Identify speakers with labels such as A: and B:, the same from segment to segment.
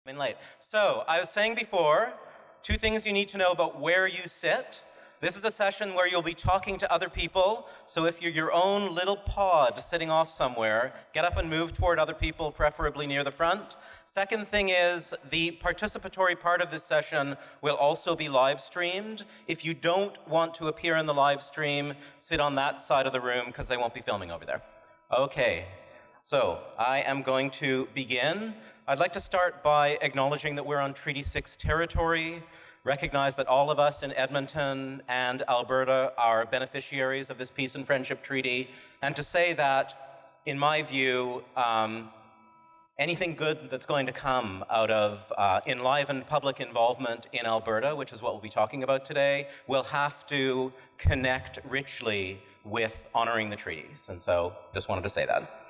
A: I'm in late. So, I was saying before, two things you need to know about where you sit. This is a session where you'll be talking to other people, so if you're your own little pod sitting off somewhere, get up and move toward other people, preferably near the front. Second thing is, the participatory part of this session will also be live streamed. If you don't want to appear in the live stream, sit on that side of the room, because they won't be filming over there. Okay, so I am going to begin. I'd like to start by acknowledging that we're on Treaty 6 territory, recognize that all of us in Edmonton and Alberta are beneficiaries of this peace and friendship treaty, and to say that, in my view, anything good that's going to come out of enlivened public involvement in Alberta, which is what we'll be talking about today, will have to connect richly with honoring the treaties. And so, just wanted to say that.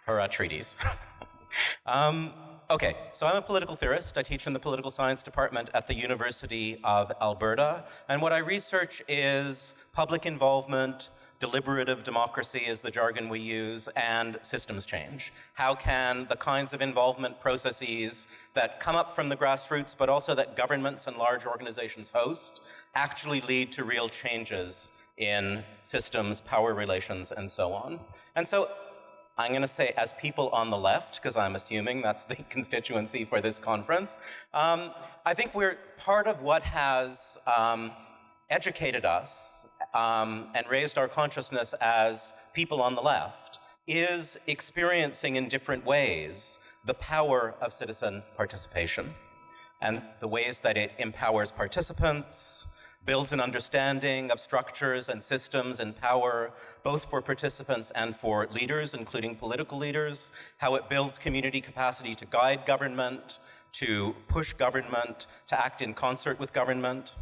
A: Hurrah, treaties. Okay, so I'm a political theorist. I teach in the political science department at the University of Alberta. And what I research is public involvement, deliberative democracy is the jargon we use, and systems change. How can the kinds of involvement processes that come up from the grassroots, but also that governments and large organizations host, actually lead to real changes in systems, power relations, and so on? And so I'm going to say, as people on the left, because I'm assuming that's the constituency for this conference, I think we're part of what has educated us and raised our consciousness as people on the left is experiencing in different ways the power of citizen participation and the ways that it empowers participants, builds an understanding of structures and systems and power, both for participants and for leaders, including political leaders, how it builds community capacity to guide government, to push government, to act in concert with government.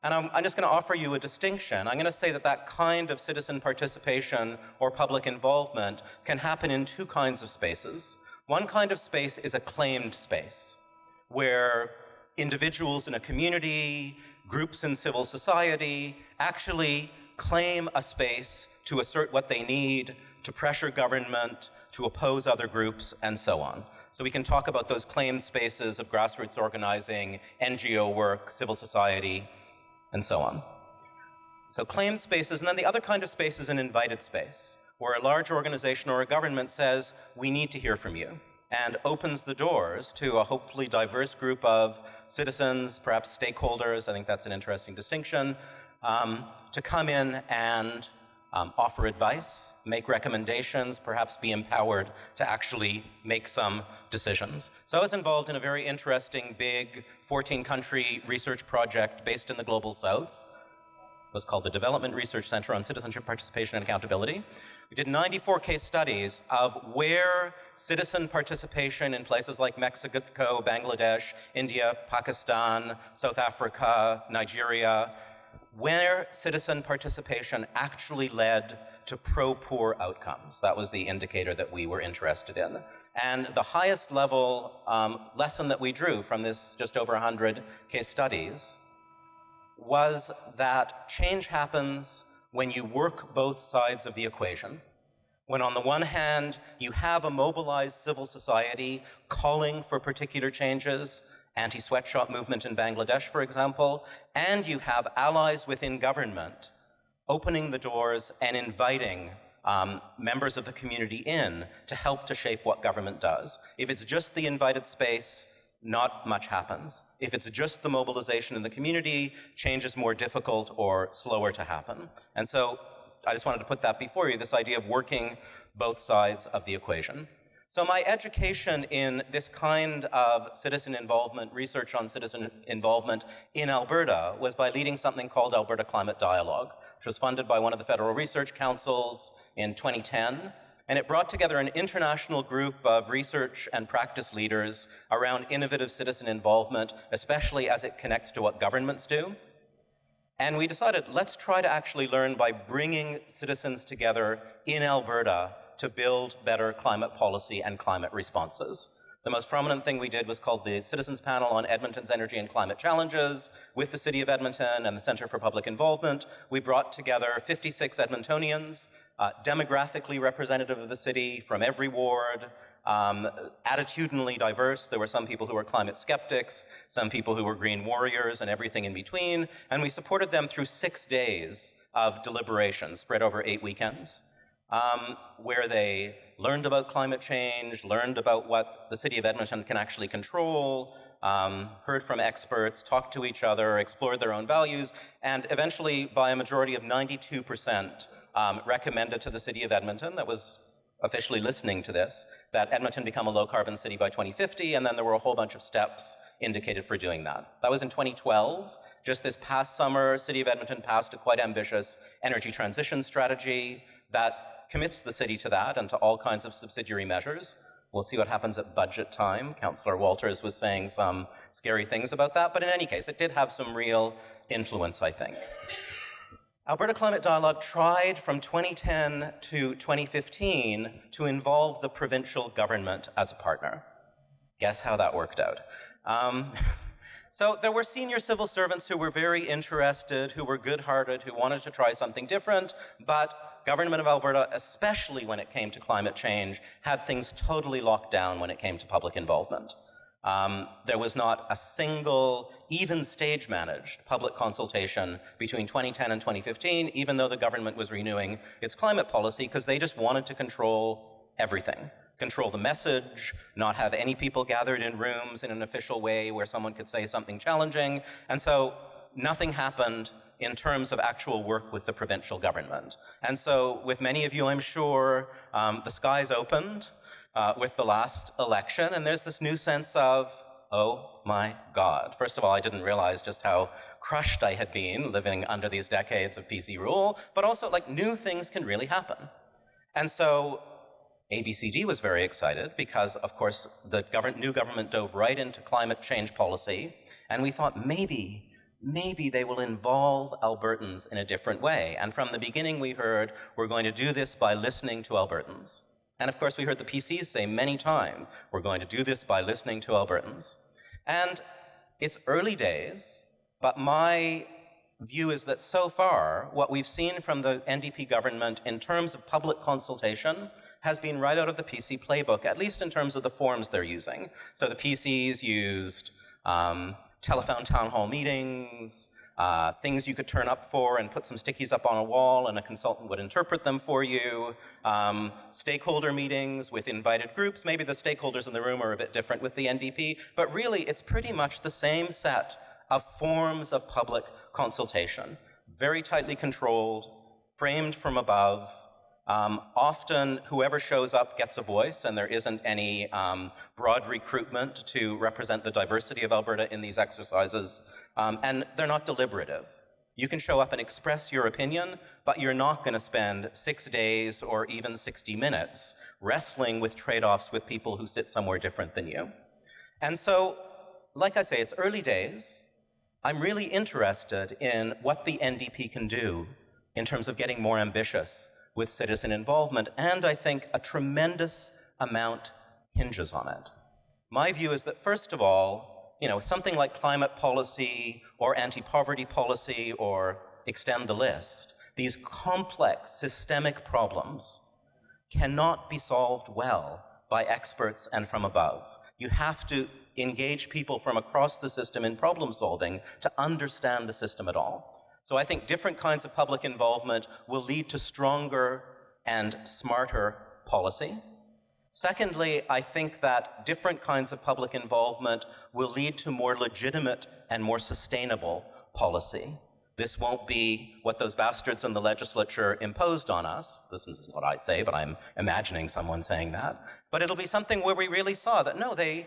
A: And I'm just going to offer you a distinction. I'm going to say that that kind of citizen participation or public involvement can happen in two kinds of spaces. One kind of space is a claimed space, where individuals in a community, groups in civil society actually claim a space to assert what they need, to pressure government, to oppose other groups, and so on. So we can talk about those claimed spaces of grassroots organizing, NGO work, civil society, and so on. So claimed spaces, and then the other kind of space is an invited space, where a large organization or a government says, we need to hear from you, and opens the doors to a hopefully diverse group of citizens, perhaps stakeholders, I think that's an interesting distinction, to come in and offer advice, make recommendations, perhaps be empowered to actually make some decisions. So I was involved in a very interesting, big 14-country research project based in the Global South. It was called the Development Research Center on Citizenship, Participation, and Accountability. We did 94 case studies of where citizen participation in places like Mexico, Bangladesh, India, Pakistan, South Africa, Nigeria, where citizen participation actually led to pro-poor outcomes. That was the indicator that we were interested in. And the highest level lesson that we drew from this just over 100 case studies was that change happens when you work both sides of the equation. When on the one hand, you have a mobilized civil society calling for particular changes, anti-sweatshop movement in Bangladesh, for example, and you have allies within government opening the doors and inviting members of the community in to help to shape what government does. If it's just the invited space, not much happens. If it's just the mobilization in the community, change is more difficult or slower to happen. And so I just wanted to put that before you, this idea of working both sides of the equation. So my education in this kind of citizen involvement, research on citizen involvement in Alberta, was by leading something called Alberta Climate Dialogue, which was funded by one of the federal research councils in 2010. And it brought together an international group of research and practice leaders around innovative citizen involvement, especially as it connects to what governments do. And we decided, let's try to actually learn by bringing citizens together in Alberta to build better climate policy and climate responses. The most prominent thing we did was called the Citizens Panel on Edmonton's Energy and Climate Challenges with the City of Edmonton and the Centre for Public Involvement. We brought together 56 Edmontonians, demographically representative of the city from every ward, attitudinally diverse. There were some people who were climate skeptics, some people who were green warriors, and everything in between. And we supported them through 6 days of deliberation spread over 8 weekends, where they learned about climate change, learned about what the city of Edmonton can actually control, heard from experts, talked to each other, explored their own values, and eventually, by a majority of 92%, recommended to the city of Edmonton, that was officially listening to this, that Edmonton become a low-carbon city by 2050, and then there were a whole bunch of steps indicated for doing that. That was in 2012. Just this past summer, City of Edmonton passed a quite ambitious energy transition strategy that commits the city to that and to all kinds of subsidiary measures. We'll see what happens at budget time. Councillor Walters was saying some scary things about that, but in any case, it did have some real influence, I think. Alberta Climate Dialogue tried from 2010 to 2015 to involve the provincial government as a partner. Guess how that worked out? So there were senior civil servants who were very interested, who were good-hearted, who wanted to try something different, but government of Alberta, especially when it came to climate change, had things totally locked down when it came to public involvement. There was not a single, even stage-managed public consultation between 2010 and 2015, even though the government was renewing its climate policy, because they just wanted to control everything. Control the message, not have any people gathered in rooms in an official way where someone could say something challenging. And so nothing happened in terms of actual work with the provincial government. And so with many of you, I'm sure, the skies opened with the last election, and there's this new sense of, oh my God. First of all, I didn't realize just how crushed I had been living under these decades of PC rule, but also like new things can really happen. And so ABCD was very excited because, of course, the new government dove right into climate change policy, and we thought maybe they will involve Albertans in a different way. And from the beginning we heard, we're going to do this by listening to Albertans. And of course we heard the PCs say many times, we're going to do this by listening to Albertans. And it's early days, but my view is that so far, what we've seen from the NDP government in terms of public consultation has been right out of the PC playbook, at least in terms of the forms they're using. So the PCs used telephone town hall meetings, things you could turn up for and put some stickies up on a wall and a consultant would interpret them for you, stakeholder meetings with invited groups. Maybe the stakeholders in the room are a bit different with the NDP, but really it's pretty much the same set of forms of public consultation, very tightly controlled, framed from above. Often, whoever shows up gets a voice, and there isn't any broad recruitment to represent the diversity of Alberta in these exercises, and they're not deliberative. You can show up and express your opinion, but you're not going to spend 6 days or even 60 minutes wrestling with trade-offs with people who sit somewhere different than you. And so, like I say, it's early days. I'm really interested in what the NDP can do in terms of getting more ambitious with citizen involvement, and I think a tremendous amount hinges on it. My view is that, first of all, something like climate policy or anti-poverty policy or extend the list, these complex systemic problems cannot be solved well by experts and from above. You have to engage people from across the system in problem solving to understand the system at all. So I think different kinds of public involvement will lead to stronger and smarter policy. Secondly, I think that different kinds of public involvement will lead to more legitimate and more sustainable policy. This won't be what those bastards in the legislature imposed on us. This isn't what I'd say, but I'm imagining someone saying that. But it'll be something where we really saw that, no, they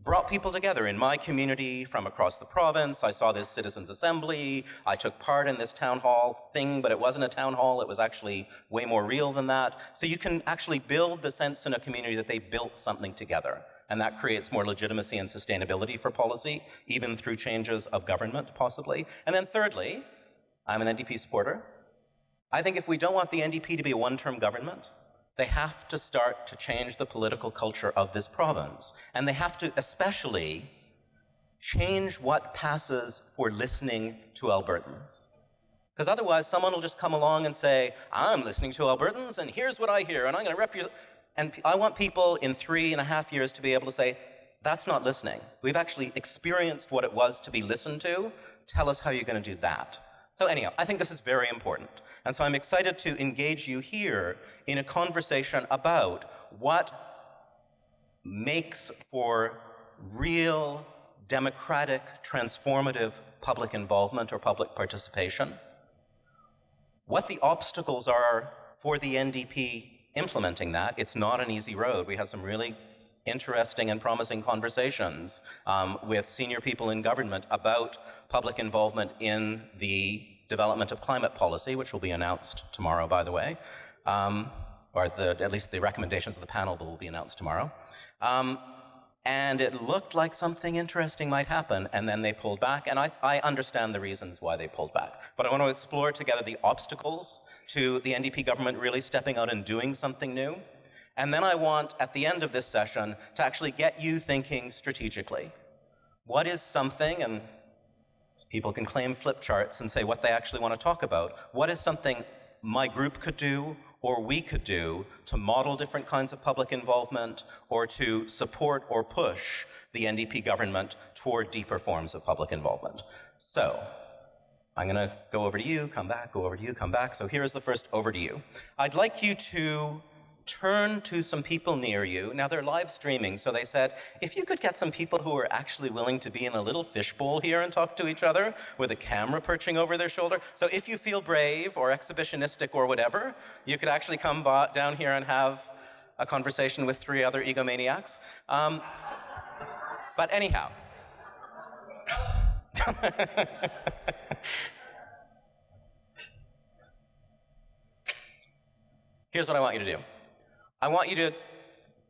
A: brought people together. In my community from across the province, I saw this citizens' assembly. I took part in this town hall thing, but it wasn't a town hall. It was actually way more real than that. So you can actually build the sense in a community that they built something together. And that creates more legitimacy and sustainability for policy, even through changes of government, possibly. And then thirdly, I'm an NDP supporter. I think if we don't want the NDP to be a one-term government, They have to start to change the political culture of this province. And they have to especially change what passes for listening to Albertans. Because otherwise, someone will just come along and say, I'm listening to Albertans, and here's what I hear, and I'm going to represent. And I want people in 3.5 years to be able to say, that's not listening. We've actually experienced what it was to be listened to. Tell us how you're going to do that. So anyhow, I think this is very important. And so I'm excited to engage you here in a conversation about what makes for real, democratic, transformative public involvement or public participation, what the obstacles are for the NDP implementing that. It's not an easy road. We had some really interesting and promising conversations with senior people in government about public involvement in the development of climate policy, which will be announced tomorrow, by the way, or at least the recommendations of the panel will be announced tomorrow. And it looked like something interesting might happen, and then they pulled back, and I understand the reasons why they pulled back. But I want to explore together the obstacles to the NDP government really stepping out and doing something new. And then I want, at the end of this session, to actually get you thinking strategically. What is something, and people can claim flip charts and say what they actually want to talk about, what is something my group could do, or we could do to model different kinds of public involvement or to support or push the NDP government toward deeper forms of public involvement. So I'm going to go over to you, come back, go over to you, come back. So here's the first over to you. I'd like you to turn to some people near you. Now, they're live streaming, so they said, if you could get some people who are actually willing to be in a little fishbowl here and talk to each other with a camera perching over their shoulder. So if you feel brave or exhibitionistic or whatever, you could actually come down here and have a conversation with 3 other egomaniacs. But anyhow. Here's what I want you to do. I want you to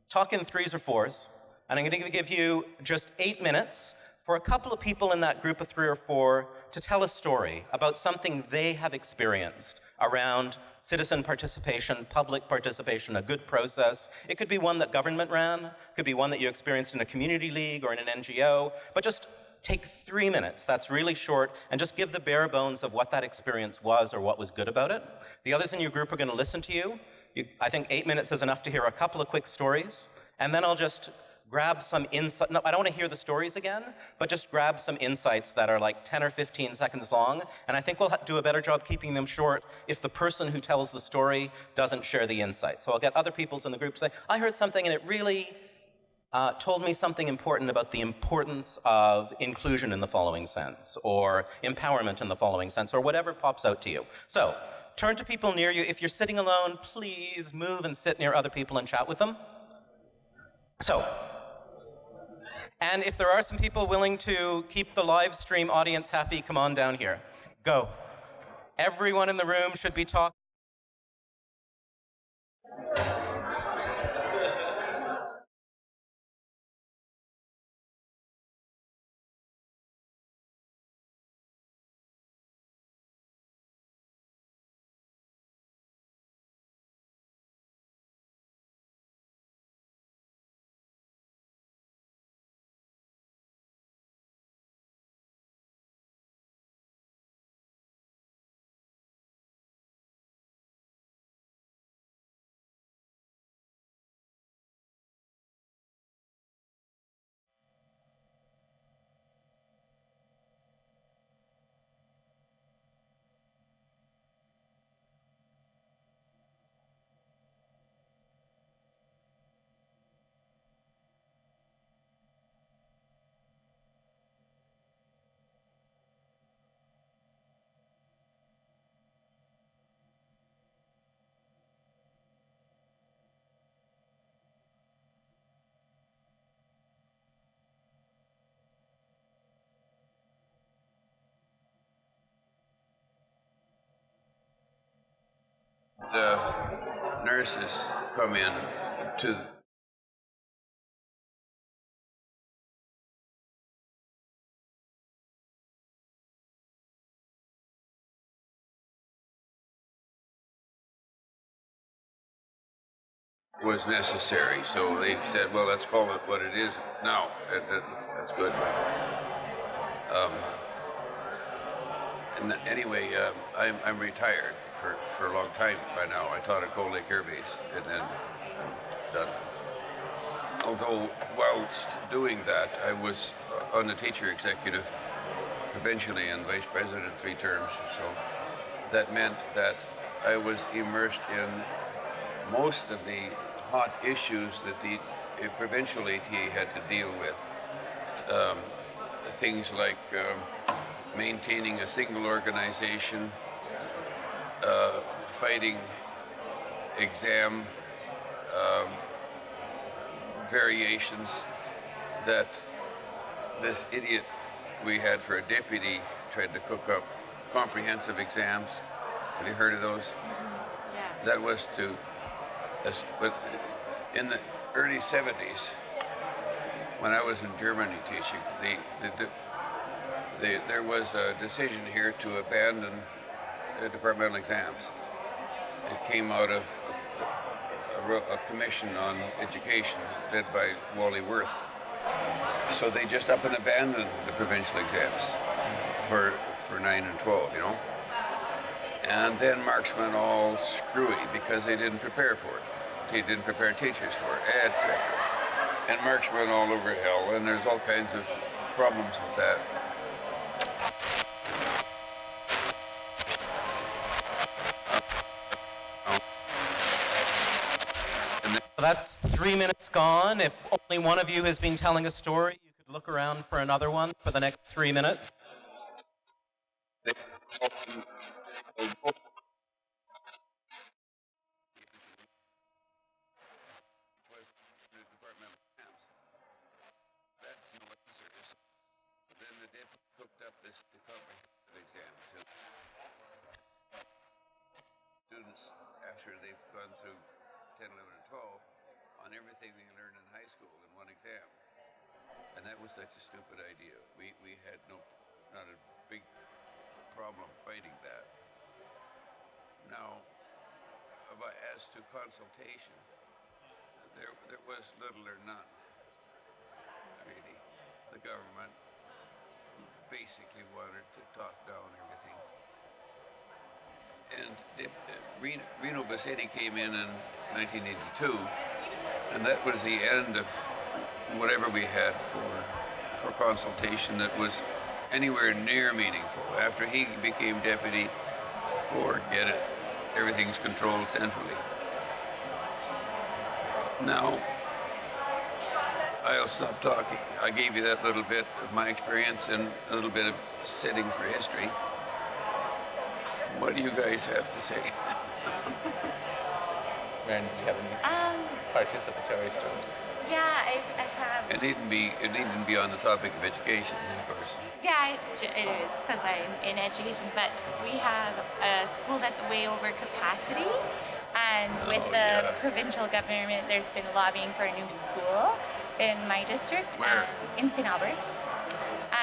A: talk in 3s or 4s, and I'm going to give you just 8 minutes for a couple of people in that group of 3 or 4 to tell a story about something they have experienced around citizen participation, public participation, a good process. It could be one that government ran, it could be one that you experienced in a community league or in an NGO, but just take 3 minutes, that's really short, and just give the bare bones of what that experience was or what was good about it. The others in your group are going to listen to you. I think 8 minutes is enough to hear a couple of quick stories, and then I'll just grab some insight. No, I don't want to hear the stories again, but just grab some insights that are like 10 or 15 seconds long, and I think we'll do a better job keeping them short if the person who tells the story doesn't share the insight. So I'll get other people in the group say, I heard something and it really told me something important about the importance of inclusion in the following sense, or empowerment in the following sense, or whatever pops out to you. So, turn to people near you. If you're sitting alone, please move and sit near other people and chat with them. So, and if there are some people willing to keep the live stream audience happy, come on down here. Go. Everyone in the room should be talking.
B: The nurses come in to was necessary. So they said, well, let's call it what it is now. That's good. And anyway, I'm retired for a long time by now. I taught at Cold Lake Air Base, and then I'm done. Although whilst doing that, I was on the teacher executive provincially and vice president 3 terms. So that meant that I was immersed in most of the hot issues that the provincial ATA had to deal with. Things like maintaining a single organization, fighting exam variations that this idiot we had for a deputy tried to cook up comprehensive exams. Have you heard of those?
C: Yeah.
B: That was to, but in the early 70s, when I was in Germany teaching, there was a decision here to abandon the departmental exams. It came out of a commission on education led by Wally Worth. So they just up and abandoned the provincial exams for 9 and 12, you know. And then marks went all screwy because they didn't prepare for it. They didn't prepare teachers for it, etc. And marks went all over hell, and there's all kinds of problems with that.
A: That's 3 minutes gone. If only one of you has been telling a story, you could look around for another one for the next 3 minutes.
B: Students, after they've gone through 10, 11, and 12, on everything they learned in high school in one exam. And that was such a stupid idea. We had not a big problem fighting that. Now, as to consultation, there was little or none, really. The government basically wanted to talk down everything. And Reno Bassetti came in 1982, and that was the end of whatever we had for consultation that was anywhere near meaningful. After he became deputy, forget it. Everything's controlled centrally. Now, I'll stop talking. I gave you that little bit of my experience and a little bit of setting for history. What do you guys have to say?
D: Maren, do you have any participatory stories?
C: Yeah, I have.
B: It needn't be on the topic of education, of course.
C: Yeah, it is, because I'm in education, but we have a school that's way over capacity, and with the provincial government, there's been lobbying for a new school in my district.
B: Where?
C: In St. Albert.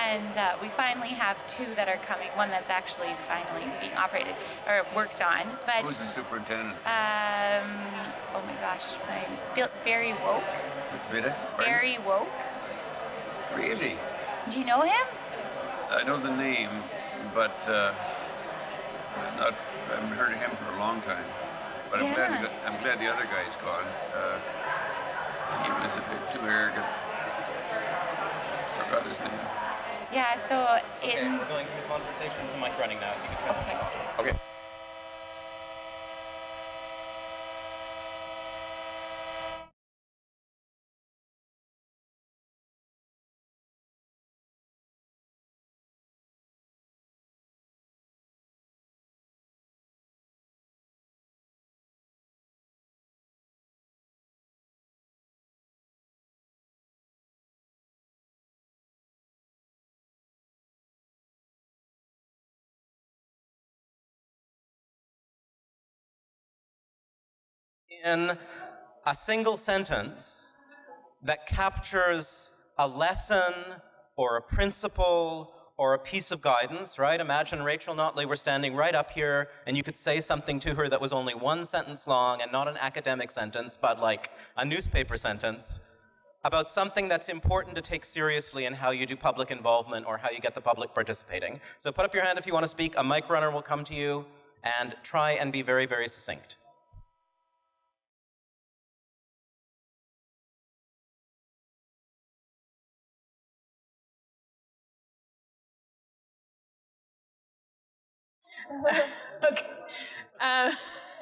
C: And we finally have 2 that are coming, one that's actually finally being operated, or worked on. But
B: Who's the superintendent?
C: oh my gosh, Barry Woke.
B: Pardon?
C: Barry Woke.
B: Really?
C: Do you know him?
B: I know the name, but I haven't heard of him for a long time. But I'm glad the other guy's gone. He was a bit too arrogant. Forgot his name.
C: Yeah, so
A: Okay, we're going through conversations. The mic running now. If you could try to turn off.
D: Okay.
A: In a single sentence that captures a lesson or a principle or a piece of guidance, right? Imagine Rachel Notley were standing right up here and you could say something to her that was only one sentence long and not an academic sentence, but like a newspaper sentence about something that's important to take seriously in how you do public involvement or how you get the public participating. So put up your hand if you want to speak. A mic runner will come to you, and try and be very, very succinct.
E: Okay.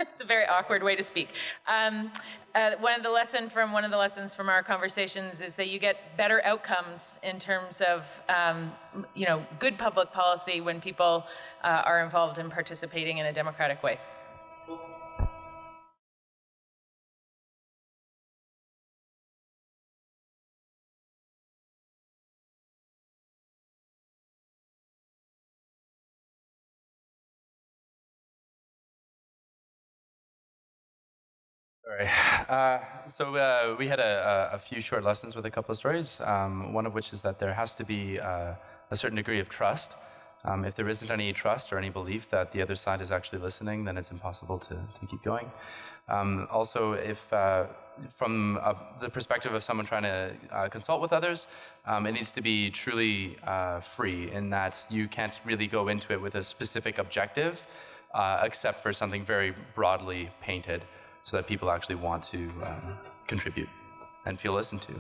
E: It's a very awkward way to speak. One of the lessons from our conversations is that you get better outcomes in terms of, good public policy when people are involved in participating in a democratic way.
F: Sorry. So we had a few short lessons with a couple of stories, one of which is that there has to be a certain degree of trust. If there isn't any trust or any belief that the other side is actually listening, then it's impossible to keep going. Also, if from the perspective of someone trying to consult with others, it needs to be truly free in that you can't really go into it with a specific objective, except for something very broadly painted, so that people actually want to contribute and feel listened to.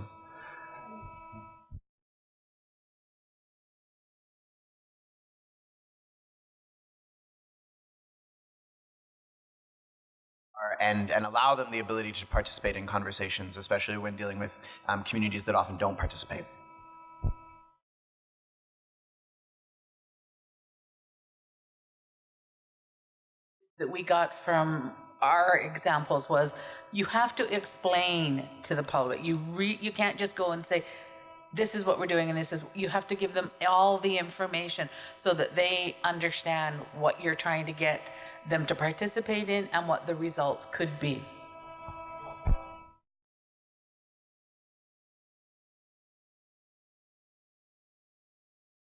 G: And allow them the ability to participate in conversations, especially when dealing with communities that often don't participate.
H: That we got from our examples was you have to explain to the public. You can't just go and say, this is what we're doing and this is, you have to give them all the information so that they understand what you're trying to get them to participate in and what the results could be.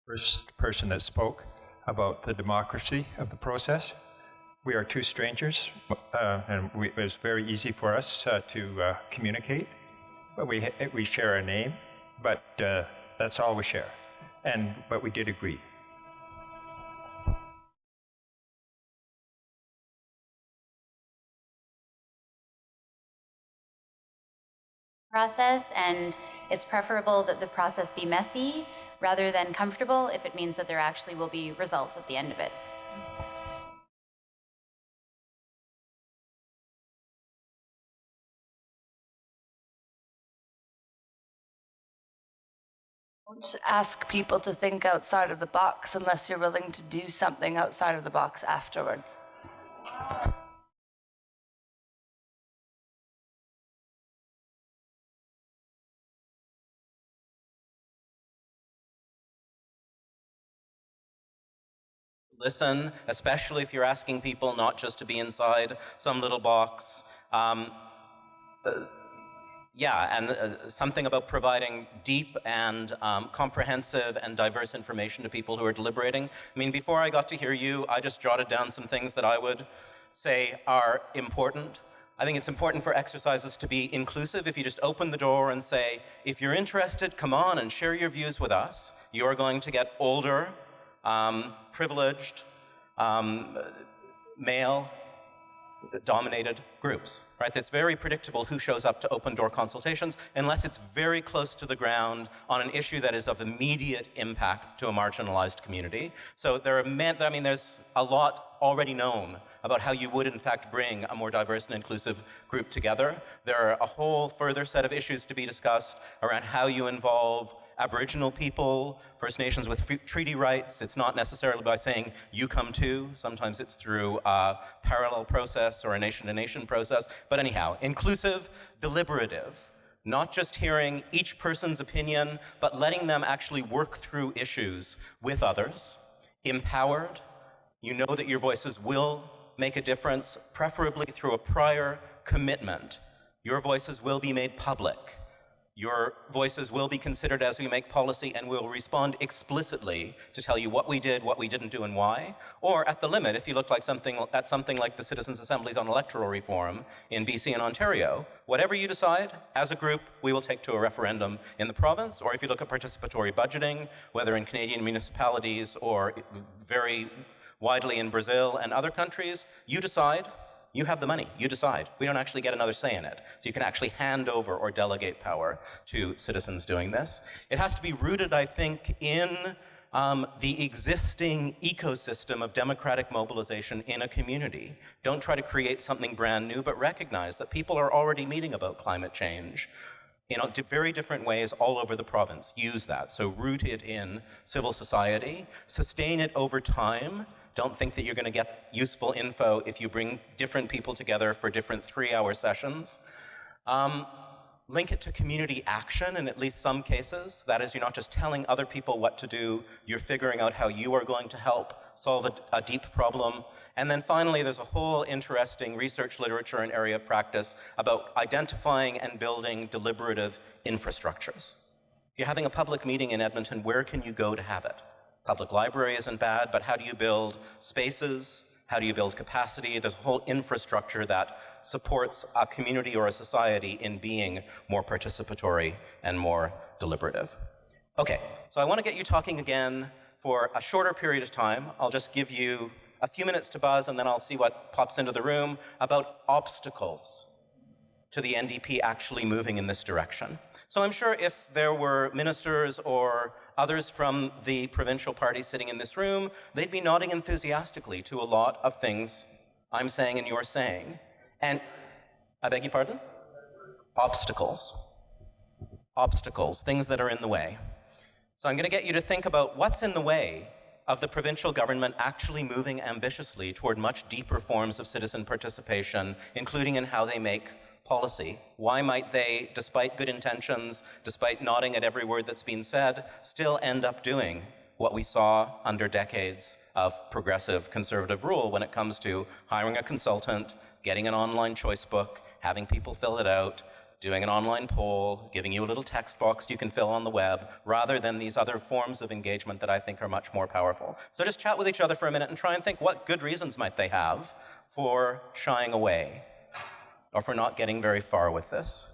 I: First person that spoke about the democracy of the process. We are two strangers, and it was very easy for us to communicate. But we share a name, but that's all we share. But we did agree.
J: Process, and it's preferable that the process be messy rather than comfortable if it means that there actually will be results at the end of it.
K: Don't ask people to think outside of the box unless you're willing to do something outside of the box afterwards.
A: Listen, especially if you're asking people not just to be inside some little box. Something about providing deep and comprehensive and diverse information to people who are deliberating. I mean, before I got to hear you, I just jotted down some things that I would say are important. I think it's important for exercises to be inclusive. If you just open the door and say, if you're interested, come on and share your views with us. You're going to get older, privileged, male-dominated groups, right? That's very predictable who shows up to open door consultations unless it's very close to the ground on an issue that is of immediate impact to a marginalized community. So there's a lot already known about how you would in fact bring a more diverse and inclusive group together. There are a whole further set of issues to be discussed around how you involve Aboriginal people, First Nations with treaty rights. It's not necessarily by saying, you come too. Sometimes it's through a parallel process or a nation-to-nation process. But anyhow, inclusive, deliberative, not just hearing each person's opinion, but letting them actually work through issues with others. Empowered, you know that your voices will make a difference, preferably through a prior commitment. Your voices will be made public. Your voices will be considered as we make policy, and we'll respond explicitly to tell you what we did, what we didn't do, and why. Or at the limit, if you look like something like the Citizens' Assemblies on Electoral Reform in BC and Ontario, whatever you decide, as a group, we will take to a referendum in the province. Or if you look at participatory budgeting, whether in Canadian municipalities or very widely in Brazil and other countries, you decide. You have the money, you decide. We don't actually get another say in it. So you can actually hand over or delegate power to citizens doing this. It has to be rooted, I think, in the existing ecosystem of democratic mobilization in a community. Don't try to create something brand new, but recognize that people are already meeting about climate change in very different ways all over the province. Use that. So root it in civil society, sustain it over time. Don't think that you're going to get useful info if you bring different people together for different 3-hour sessions. Link it to community action in at least some cases. That is, you're not just telling other people what to do, you're figuring out how you are going to help solve a deep problem. And then finally, there's a whole interesting research literature and area of practice about identifying and building deliberative infrastructures. If you're having a public meeting in Edmonton, where can you go to have it? Public library isn't bad, but how do you build spaces? How do you build capacity? There's a whole infrastructure that supports a community or a society in being more participatory and more deliberative. Okay, so I want to get you talking again for a shorter period of time. I'll just give you a few minutes to buzz, and then I'll see what pops into the room about obstacles to the NDP actually moving in this direction. So I'm sure if there were ministers or others from the provincial party sitting in this room, they'd be nodding enthusiastically to a lot of things I'm saying and you're saying. And, I beg your pardon? Obstacles. Obstacles, things that are in the way. So I'm going to get you to think about what's in the way of the provincial government actually moving ambitiously toward much deeper forms of citizen participation, including in how they make policy. Why might they, despite good intentions, despite nodding at every word that's been said, still end up doing what we saw under decades of progressive conservative rule when it comes to hiring a consultant, getting an online choice book, having people fill it out, doing an online poll, giving you a little text box you can fill on the web, rather than these other forms of engagement that I think are much more powerful. So just chat with each other for a minute and try and think what good reasons might they have for shying away, or for not getting very far with this.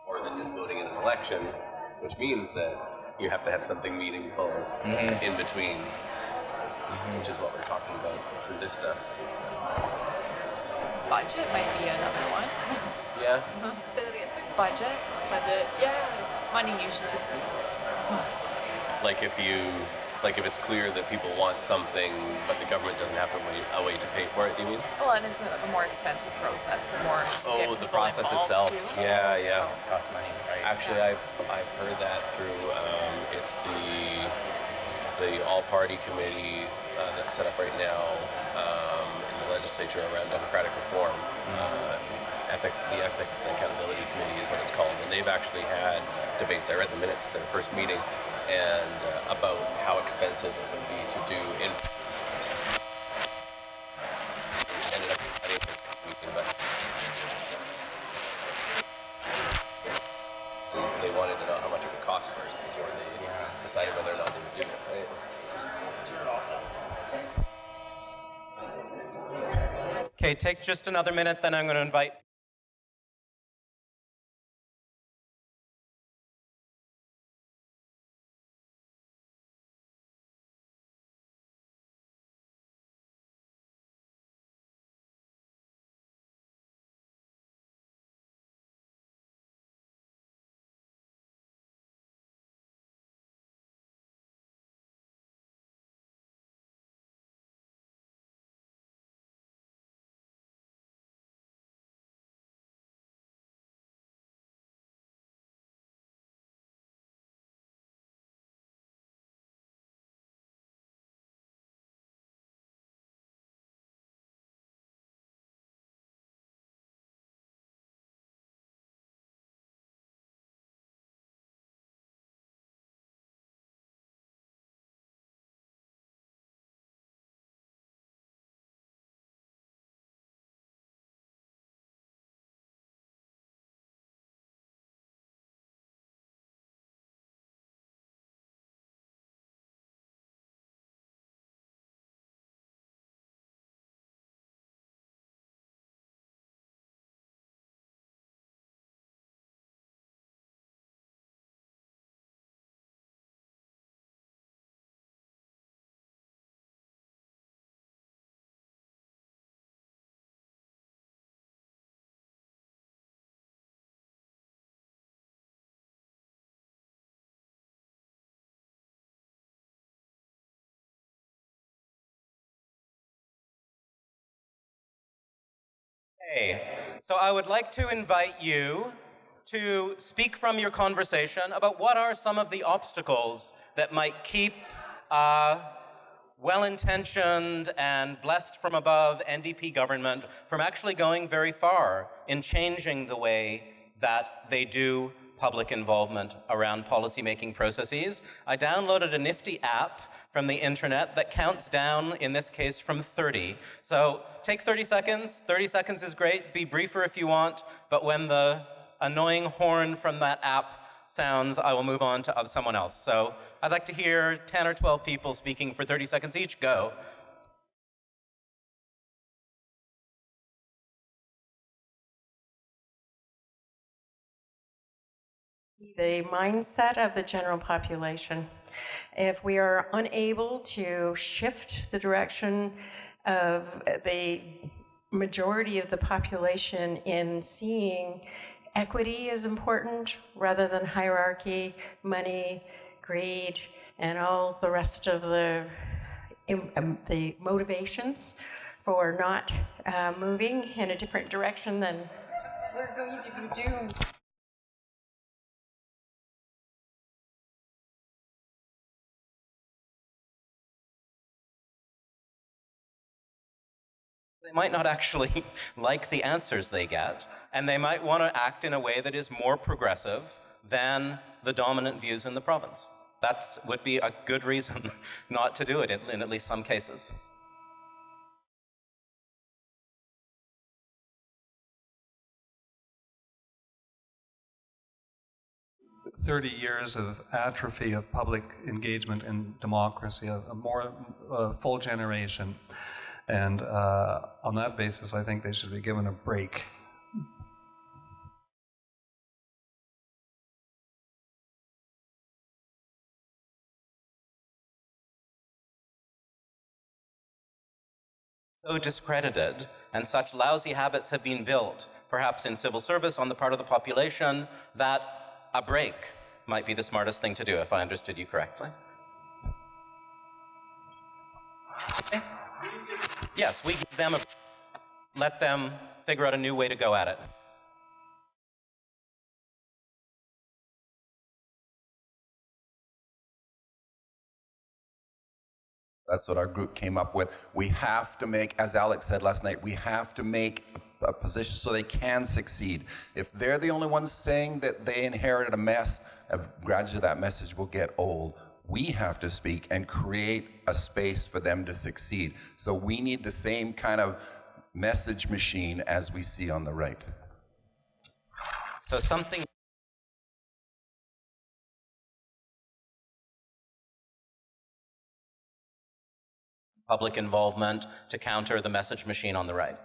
L: More than just voting in an election, which means that you have to have something meaningful in between, which is what we're talking about for this stuff.
M: Budget might be another one.
L: Yeah.
M: Say that again. Budget. Budget. Yeah. Money usually speaks.
L: Like if it's clear that people want something, but the government doesn't have a way to pay for it, do you mean?
M: Well, and it's a more expensive process. The more
L: the process itself.
M: Too.
L: Yeah.
A: It's cost money, right?
L: Actually, I've heard that through it's the all-party committee that's set up right now in the legislature around democratic reform. The Ethics and Accountability Committee is what it's called, and they've actually had debates. I read the minutes of their first meeting, and about how expensive it would be to do in. Ended up being meeting, but they wanted to know how much it would cost first before they decided whether or not they would do it. Right?
A: Okay, take just another minute, then I'm going to invite Okay, so I would like to invite you to speak from your conversation about what are some of the obstacles that might keep well-intentioned and blessed from above NDP government from actually going very far in changing the way that they do public involvement around policymaking processes. I downloaded a nifty app from the internet that counts down, in this case, from 30. So take 30 seconds. 30 seconds is great. Be briefer if you want. But when the annoying horn from that app sounds, I will move on to someone else. So I'd like to hear 10 or 12 people speaking for 30 seconds each. Go.
N: The mindset of the general population. If we are unable to shift the direction of the majority of the population in seeing equity is important rather than hierarchy, money, greed, and all the rest of the motivations for not moving in a different direction, then we're going to be doomed.
A: They might not actually like the answers they get, and they might want to act in a way that is more progressive than the dominant views in the province. That would be a good reason not to do it in at least some cases.
O: Years of atrophy of public engagement in democracy, a more full generation. And on that basis, I think they should be given a break.
A: So discredited, and such lousy habits have been built, perhaps in civil service on the part of the population, that a break might be the smartest thing to do, if I understood you correctly. Yes, we give them let them figure out a new way to go at it.
P: That's what our group came up with. We have to make, as Alex said last night, we have to make a position so they can succeed. If they're the only ones saying that they inherited a mess, gradually that message will get old. We have to speak and create a space for them to succeed. So we need the same kind of message machine as we see on the right.
A: So something public involvement to counter the message machine on the right.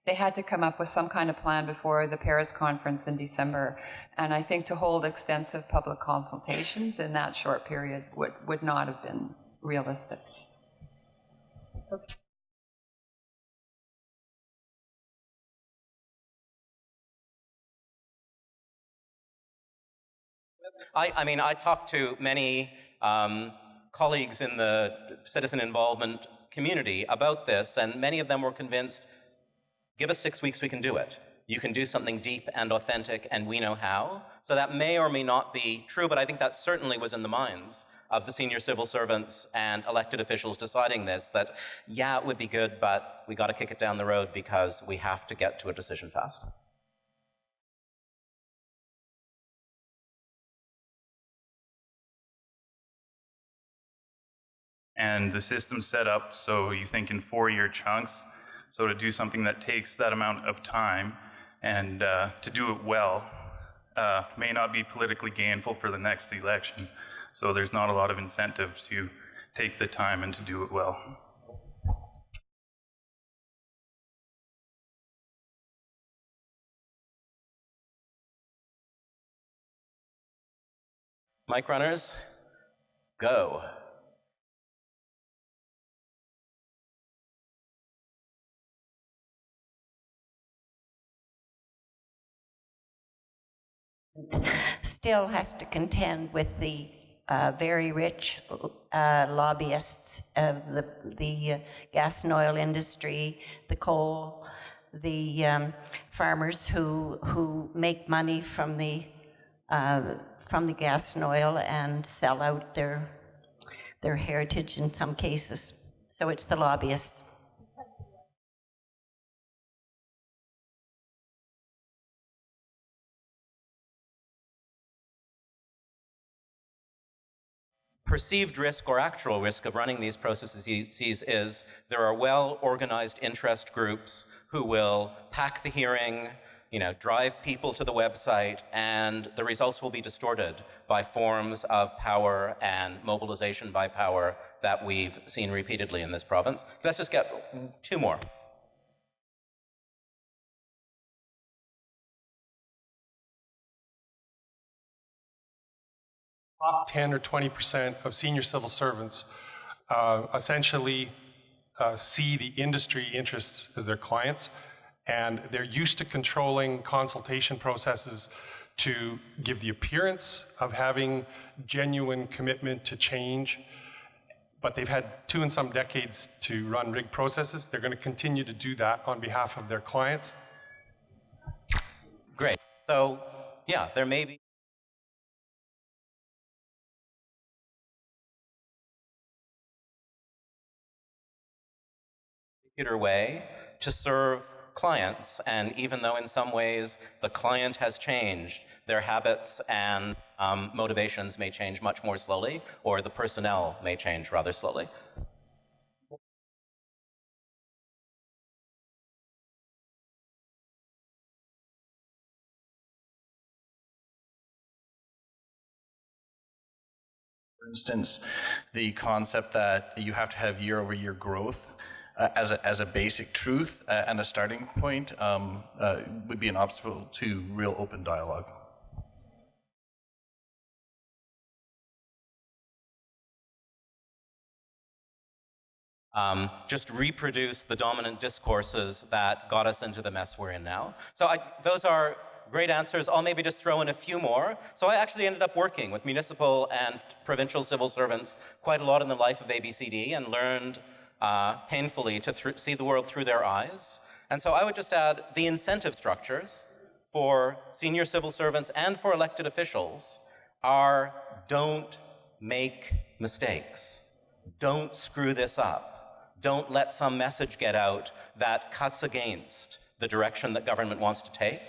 Q: They had to come up with some kind of plan before the Paris conference in December. And I think to hold extensive public consultations in that short period would not have been realistic.
A: I talked to many colleagues in the citizen involvement community about this, and many of them were convinced, give us 6 weeks, we can do it. You can do something deep and authentic, and we know how. So that may or may not be true, but I think that certainly was in the minds of the senior civil servants and elected officials deciding this, that, yeah, it would be good, but we got to kick it down the road because we have to get to a decision fast.
R: And the system's set up so you think in 4-year chunks. So to do something that takes that amount of time and to do it well may not be politically gainful for the next election. So there's not a lot of incentive to take the time and to do it well.
A: Mic runners, go.
S: still has to contend with the very rich lobbyists of the gas and oil industry, the coal, the farmers who make money from the gas and oil and sell out their heritage in some cases. So it's the lobbyists.
A: Perceived risk or actual risk of running these processes is there are well-organized interest groups who will pack the hearing, drive people to the website, and the results will be distorted by forms of power and mobilization by power that we've seen repeatedly in this province. Let's just get two more.
T: Top 10 or 20% of senior civil servants essentially see the industry interests as their clients, and they're used to controlling consultation processes to give the appearance of having genuine commitment to change, but they've had 2 and some decades to run rigged processes. They're going to continue to do that on behalf of their clients.
A: Great. So, yeah, there may be way to serve clients, and even though in some ways the client has changed, their habits and motivations may change much more slowly, or the personnel may change rather slowly.
U: For instance, the concept that you have to have year-over-year growth as a basic truth and a starting point would be an obstacle to real open dialogue.
A: Just reproduce the dominant discourses that got us into the mess we're in now. So those are great answers. I'll maybe just throw in a few more. So I actually ended up working with municipal and provincial civil servants quite a lot in the life of ABCD and learned painfully to see the world through their eyes. And so I would just add the incentive structures for senior civil servants and for elected officials are don't make mistakes. Don't screw this up. Don't let some message get out that cuts against the direction that government wants to take.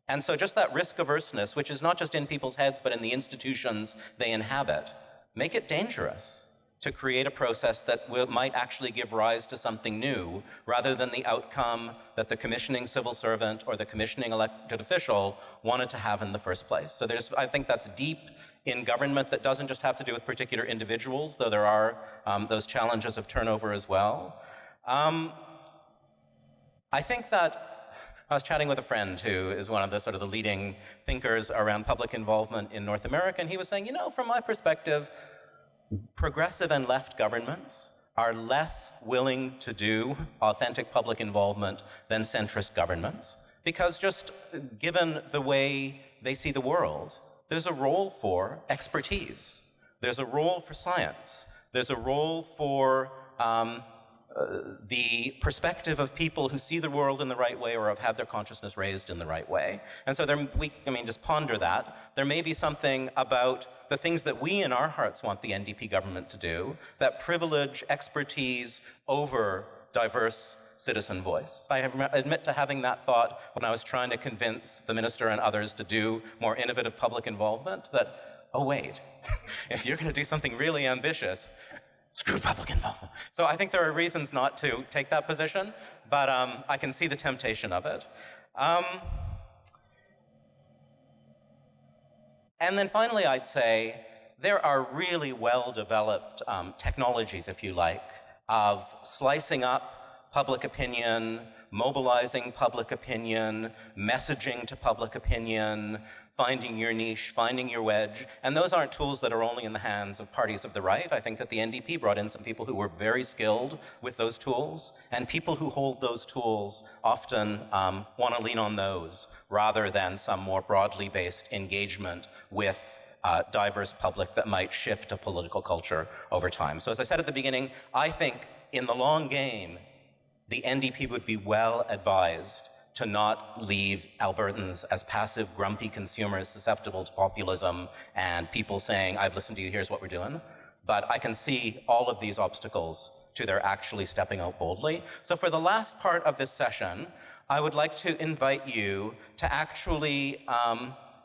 A: And so just that risk averseness, which is not just in people's heads, but in the institutions they inhabit, make it dangerous to create a process that might actually give rise to something new, rather than the outcome that the commissioning civil servant or the commissioning elected official wanted to have in the first place. So I think that's deep in government that doesn't just have to do with particular individuals, though there are those challenges of turnover as well. I think that I was chatting with a friend who is one of the sort of the leading thinkers around public involvement in North America, and he was saying, from my perspective, progressive and left governments are less willing to do authentic public involvement than centrist governments, because just given the way they see the world, there's a role for expertise, there's a role for science, there's a role for the perspective of people who see the world in the right way or have had their consciousness raised in the right way. And so just ponder that. There may be something about the things that we in our hearts want the NDP government to do that privilege expertise over diverse citizen voice. I admit to having that thought when I was trying to convince the minister and others to do more innovative public involvement, that, oh wait, if you're going to do something really ambitious, screw public involvement. So I think there are reasons not to take that position, but I can see the temptation of it. And then finally, I'd say there are really well-developed technologies, if you like, of slicing up public opinion, mobilizing public opinion, messaging to public opinion, finding your niche, finding your wedge. And those aren't tools that are only in the hands of parties of the right. I think that the NDP brought in some people who were very skilled with those tools, and people who hold those tools often want to lean on those rather than some more broadly based engagement with diverse public that might shift a political culture over time. So as I said at the beginning, I think in the long game, the NDP would be well advised to not leave Albertans as passive, grumpy consumers susceptible to populism and people saying, I've listened to you, here's what we're doing. But I can see all of these obstacles to their actually stepping out boldly. So for the last part of this session, I would like to invite you to actually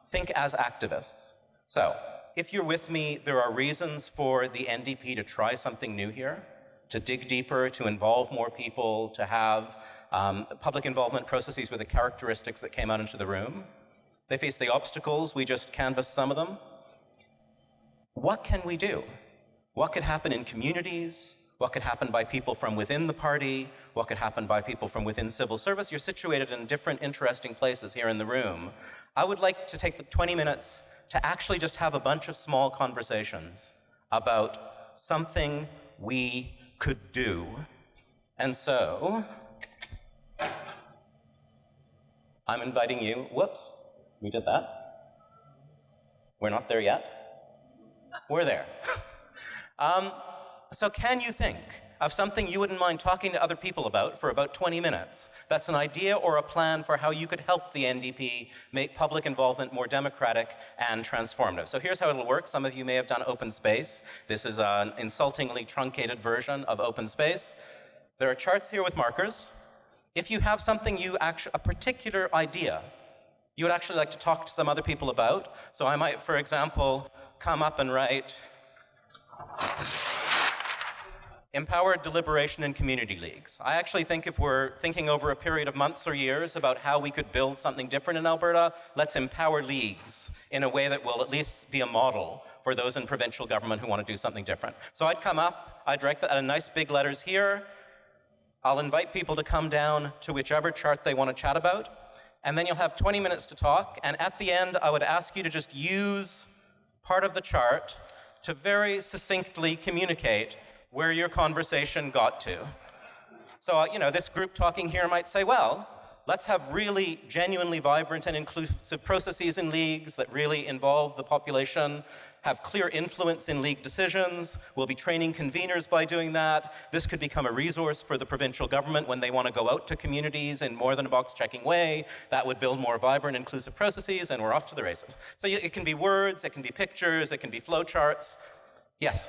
A: think as activists. So if you're with me, there are reasons for the NDP to try something new here, to dig deeper, to involve more people, to have public involvement processes with the characteristics that came out into the room. They face the obstacles, we just canvassed some of them. What can we do? What could happen in communities? What could happen by people from within the party? What could happen by people from within civil service? You're situated in different interesting places here in the room. I would like to take the 20 minutes to actually just have a bunch of small conversations about something we could do. And so, I'm inviting you, whoops, we did that. We're not there yet. We're there. So can you think of something you wouldn't mind talking to other people about for about 20 minutes? That's an idea or a plan for how you could help the NDP make public involvement more democratic and transformative. So here's how it'll work. Some of you may have done open space. This is an insultingly truncated version of open space. There are charts here with markers. If you have something a particular idea you would actually like to talk to some other people about, so I might, for example, come up and write empowered deliberation in community leagues. I actually think if we're thinking over a period of months or years about how we could build something different in Alberta, let's empower leagues in a way that will at least be a model for those in provincial government who want to do something different. So I'd come up, I'd write that in nice big letters here. I'll invite people to come down to whichever chart they want to chat about, and then you'll have 20 minutes to talk, and at the end I would ask you to just use part of the chart to very succinctly communicate where your conversation got to. So, this group talking here might say, well, let's have really genuinely vibrant and inclusive processes in leagues that really involve the population, have clear influence in league decisions. We'll be training conveners by doing that. This could become a resource for the provincial government when they want to go out to communities in more than a box-checking way. That would build more vibrant, inclusive processes, and we're off to the races. So it can be words, it can be pictures, it can be flow charts. Yes?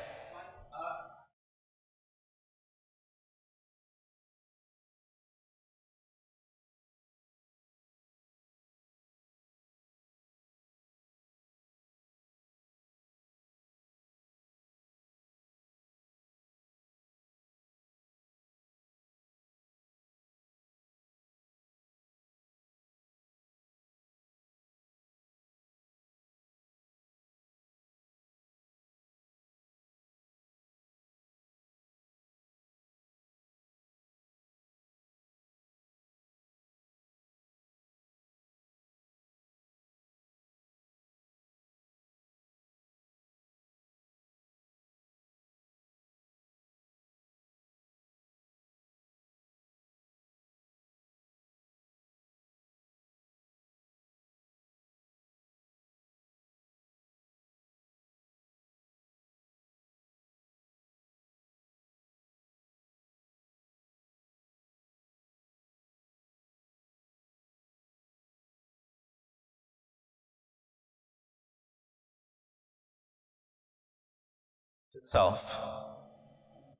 A: Itself.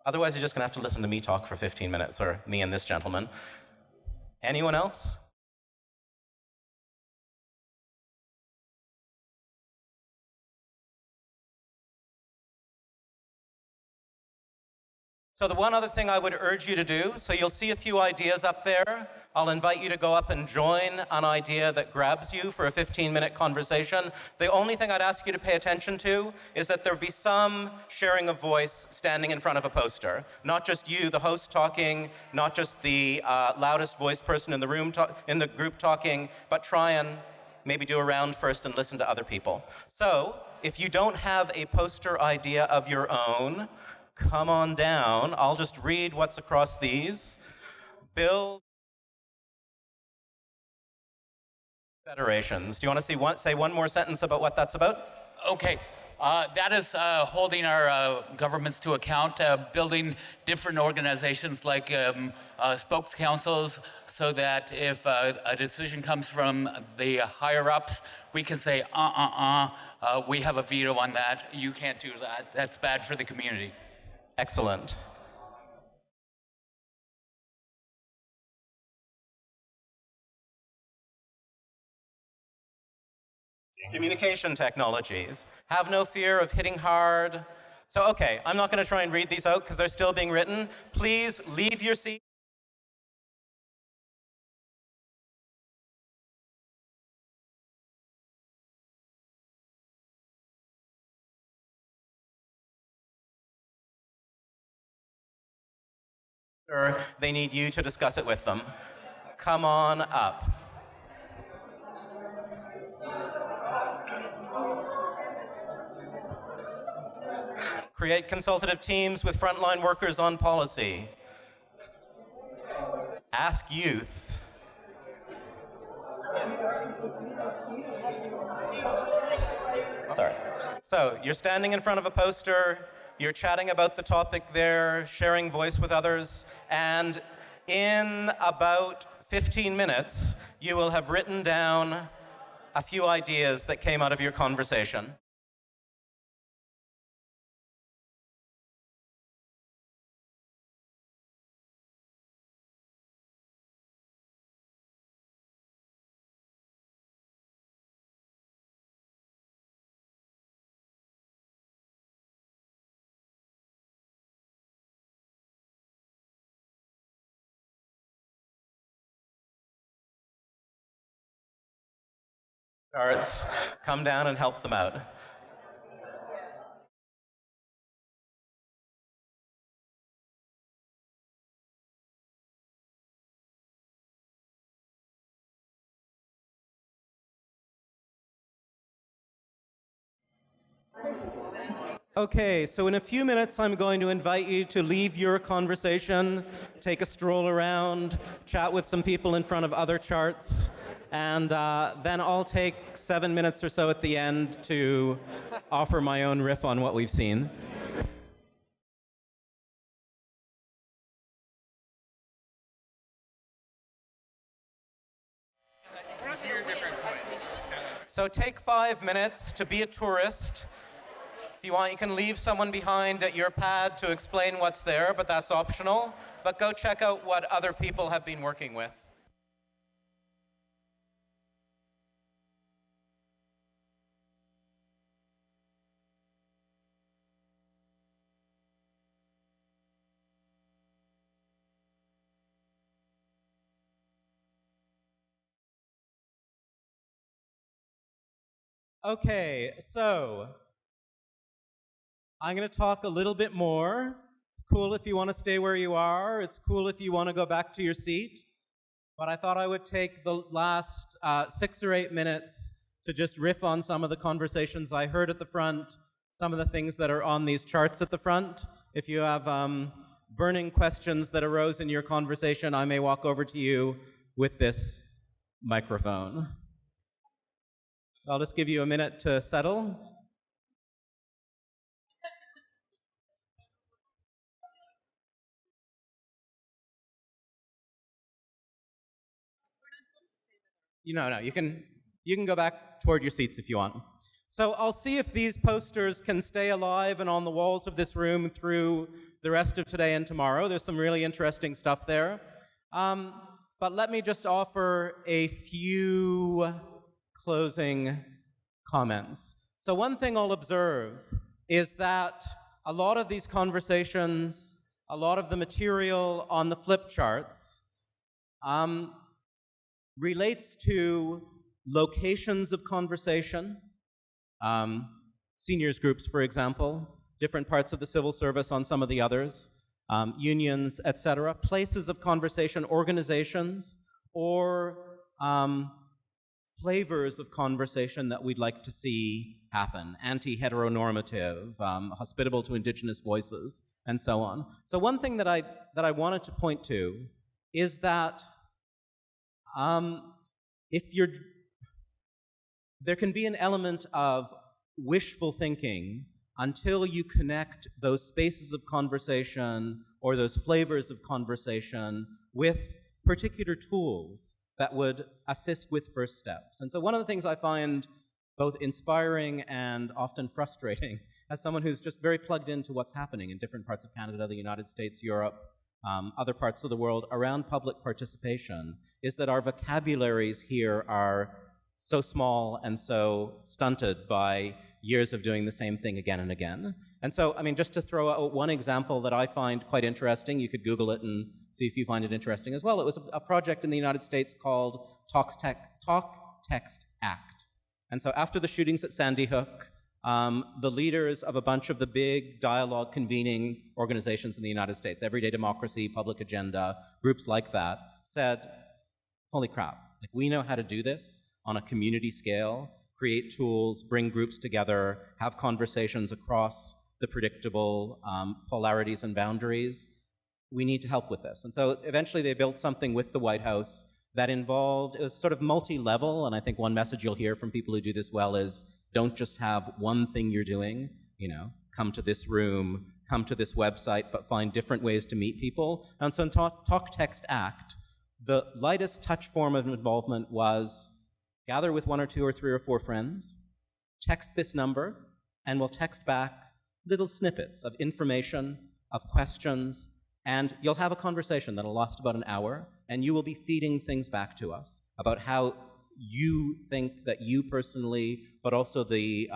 A: Otherwise, you're just going to have to listen to me talk for 15 minutes, or me and this gentleman. Anyone else? So the one other thing I would urge you to do, so you'll see a few ideas up there. I'll invite you to go up and join an idea that grabs you for a 15-minute conversation. The only thing I'd ask you to pay attention to is that there be some sharing of voice standing in front of a poster. Not just you, the host, talking, not just the loudest voiced person in the room, in the group talking, but try and maybe do a round first and listen to other people. So if you don't have a poster idea of your own, come on down. I'll just read what's across these. Build federations. Do you want to say one more sentence about what that's about?
B: Okay. That is holding our governments to account, building different organizations like spokes councils, so that if a decision comes from the higher-ups, we can say, we have a veto on that. You can't do that. That's bad for the community.
A: Excellent. Communication technologies. Have no fear of hitting hard. So, okay, I'm not going to try and read these out because they're still being written. Please leave your seat. They need you to discuss it with them. Come on up. Create consultative teams with frontline workers on policy. Ask youth. Sorry. So you're standing in front of a poster, you're chatting about the topic there, sharing voice with others, and in about 15 minutes, you will have written down a few ideas that came out of your conversation. Starts, come down and help them out. Okay, so in a few minutes, I'm going to invite you to leave your conversation, take a stroll around, chat with some people in front of other charts, and then I'll take 7 minutes or so at the end to offer my own riff on what we've seen. So take 5 minutes to be a tourist. If you want, you can leave someone behind at your pad to explain what's there, but that's optional. But go check out what other people have been working with. Okay, so I'm going to talk a little bit more. It's cool if you want to stay where you are. It's cool if you want to go back to your seat. But I thought I would take the last 6 or 8 minutes to just riff on some of the conversations I heard at the front, some of the things that are on these charts at the front. If you have burning questions that arose in your conversation, I may walk over to you with this microphone. I'll just give you a minute to settle. No, you can go back toward your seats if you want. So I'll see if these posters can stay alive and on the walls of this room through the rest of today and tomorrow. There's some really interesting stuff there. But let me just offer a few closing comments. So one thing I'll observe is that a lot of these conversations a lot of the material on the flip charts relates to locations of conversation, seniors groups, for example, different parts of the civil service on some of the others, unions, etc., places of conversation, organizations, or flavors of conversation that we'd like to see happen, anti-heteronormative, hospitable to indigenous voices, and so on. So one thing that I wanted to point to is that there can be an element of wishful thinking until you connect those spaces of conversation or those flavors of conversation with particular tools that would assist with first steps. And so one of the things I find both inspiring and often frustrating as someone who's just very plugged into what's happening in different parts of Canada, the United States, Europe, other parts of the world around public participation is that our vocabularies here are so small and so stunted by years of doing the same thing again and again. And so, I mean, just to throw out one example that I find quite interesting, you could Google it and see if you find it interesting as well. It was a project in the United States called Talk Text Act. And so after the shootings at Sandy Hook, the leaders of a bunch of the big dialogue convening organizations in the United States, Everyday Democracy, Public Agenda, groups like that, said, holy crap, like, we know how to do this on a community scale, create tools, bring groups together, have conversations across the predictable polarities and boundaries. We need to help with this. And so eventually they built something with the White House that involved, it was sort of multi-level, and I think one message you'll hear from people who do this well is, don't just have one thing you're doing, you know, come to this room, come to this website, but find different ways to meet people. And so in Talk Text Act, the lightest touch form of involvement was gather with 1 or 2 or 3 or 4 friends, text this number, and we'll text back little snippets of information, of questions, and you'll have a conversation that'll last about an hour, and you will be feeding things back to us about how you think that you personally, but also the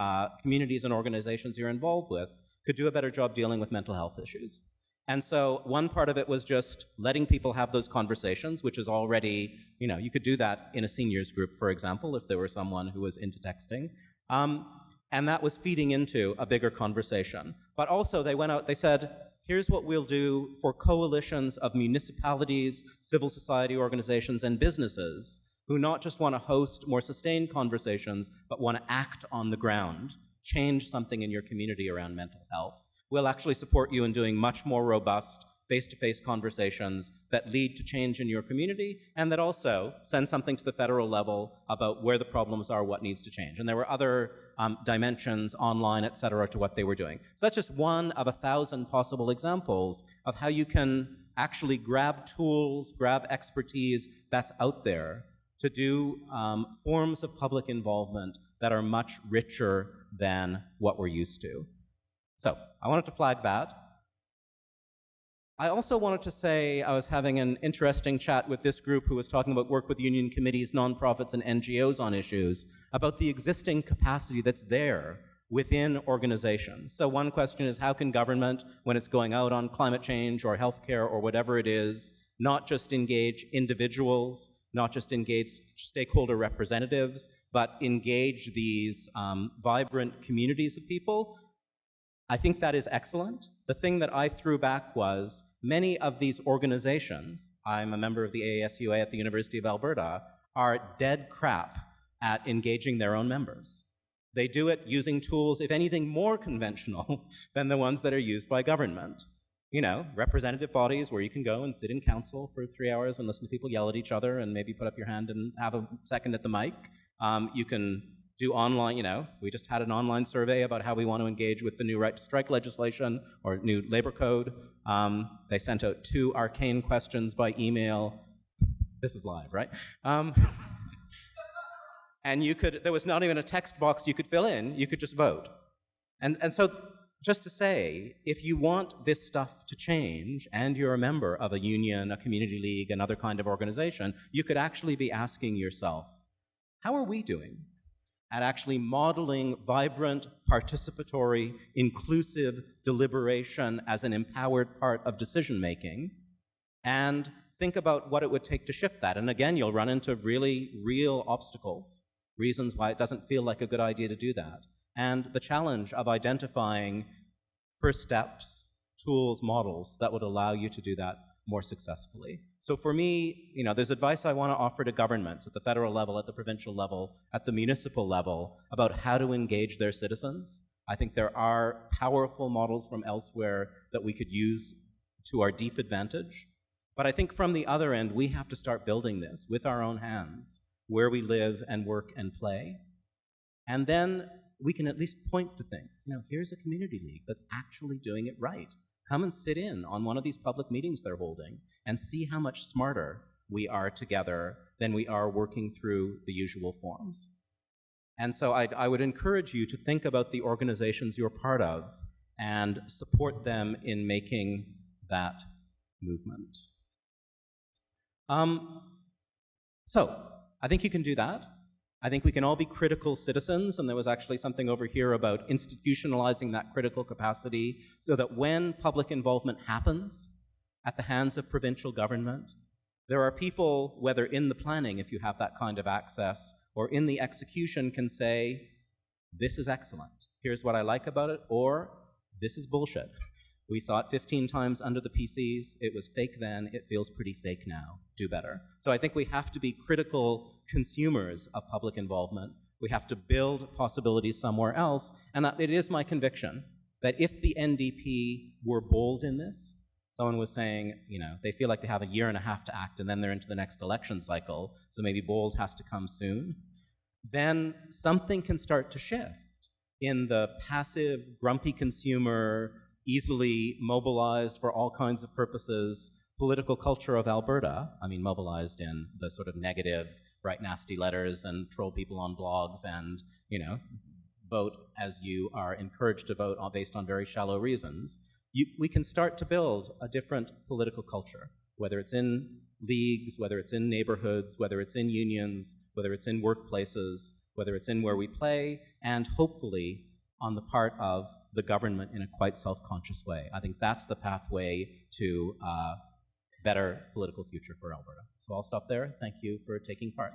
A: communities and organizations you're involved with, could do a better job dealing with mental health issues. And so one part of it was just letting people have those conversations, which is already, you know, you could do that in a seniors group, for example, if there were someone who was into texting. And that was feeding into a bigger conversation. But also they went out, they said, here's what we'll do for coalitions of municipalities, civil society organizations, and businesses who not just want to host more sustained conversations, but want to act on the ground, change something in your community around mental health. We'll actually support you in doing much more robust face-to-face conversations that lead to change in your community and that also send something to the federal level about where the problems are, what needs to change. And there were other dimensions online, et cetera, to what they were doing. So that's just one of 1,000 possible examples of how you can actually grab tools, grab expertise that's out there to do forms of public involvement that are much richer than what we're used to. So I wanted to flag that. I also wanted to say I was having an interesting chat with this group who was talking about work with union committees, nonprofits, and NGOs on issues, about the existing capacity that's there within organizations. So one question is, how can government, when it's going out on climate change or healthcare or whatever it is, not just engage individuals, not just engage stakeholder representatives, but engage these vibrant communities of people? I think that is excellent. The thing that I threw back was many of these organizations, I'm a member of the AASUA at the University of Alberta, are dead crap at engaging their own members. They do it using tools, if anything, more conventional than the ones that are used by government. You know, representative bodies where you can go and sit in council for 3 hours and listen to people yell at each other and maybe put up your hand and have a second at the mic. You can do online, you know, we just had an online survey about how we want to engage with the new right to strike legislation or new labor code. They sent out 2 arcane questions by email. This is live, right? And you could, there was not even a text box you could fill in, you could just vote. And so just to say, if you want this stuff to change and you're a member of a union, a community league, another kind of organization, you could actually be asking yourself, how are we doing at actually modeling vibrant, participatory, inclusive deliberation as an empowered part of decision-making, and think about what it would take to shift that. And again, you'll run into really real obstacles, reasons why it doesn't feel like a good idea to do that, and the challenge of identifying first steps, tools, models that would allow you to do that more successfully. So for me, there's advice I want to offer to governments at the federal level, at the provincial level, at the municipal level, about how to engage their citizens. I think there are powerful models from elsewhere that we could use to our deep advantage. But I think from the other end, we have to start building this with our own hands, where we live and work and play. And then we can at least point to things. Here's a community league that's actually doing it right. Come and sit in on one of these public meetings they're holding and see how much smarter we are together than we are working through the usual forms. And so I would encourage you to think about the organizations you're part of and support them in making that movement. So I think you can do that. I think we can all be critical citizens, and there was actually something over here about institutionalizing that critical capacity so that when public involvement happens at the hands of provincial government, there are people, whether in the planning, if you have that kind of access, or in the execution, can say, this is excellent, here's what I like about it, or this is bullshit. We saw it 15 times under the PCs. It was fake then. It feels pretty fake now. Do better. So I think we have to be critical consumers of public involvement. We have to build possibilities somewhere else. And it is my conviction that if the NDP were bold in this, someone was saying, they feel like they have a year and a half to act and then they're into the next election cycle, so maybe bold has to come soon, then something can start to shift in the passive, grumpy consumer, easily mobilized for all kinds of purposes political culture of Alberta. I mean, mobilized in the sort of negative, write nasty letters and troll people on blogs and, vote as you are encouraged to vote based on very shallow reasons. We can start to build a different political culture, whether it's in leagues, whether it's in neighborhoods, whether it's in unions, whether it's in workplaces, whether it's in where we play, and hopefully on the part of the government in a quite self-conscious way. I think that's the pathway to a better political future for Alberta. So I'll stop there. Thank you for taking part.